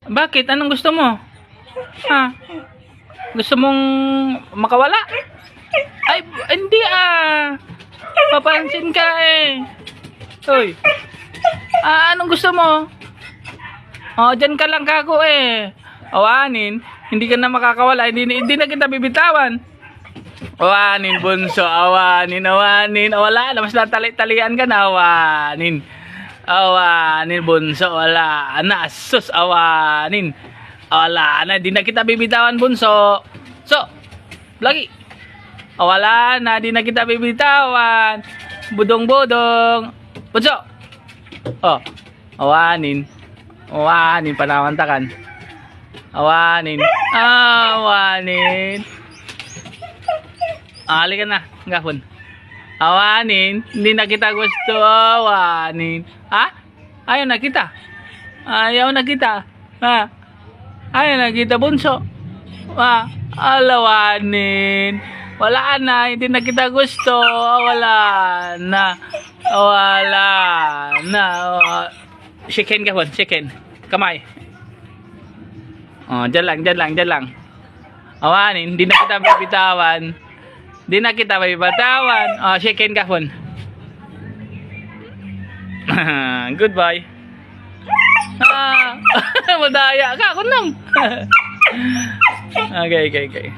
Bakit? Anong gusto mo? Ha? Gusto mong makawala? Ay, hindi ah. Papansin ka eh. Hoy. Anong gusto mo? Dyan ka lang kako eh. Awanin, hindi ka na makakawala. Hindi na kita bibitawan. Awanin, bunso. Awanin. Wala na. Mas natali-talian ka na. Awanin, bunso. Wala na. Sus, awanin. Wala na. Hindi na kita bibitawan, bunso. So, lagi. Wala na. Hindi na kita bibitawan. Budong-budong. Bunso. Awanin. Panawantakan. Awanin. Halika na, gapon. Awanin, hindi na kita gusto. Awanin. Ayaw na kita. Ayaw na kita, bunso. Alawanin. Wala na, hindi na kita gusto. Wala na. Chicken gapon, chicken. Kamay. Dyan lang. Awanin, hindi na kita bibitawan. Chicken gapon. Goodbye. Madaya ka, kunong. Okay.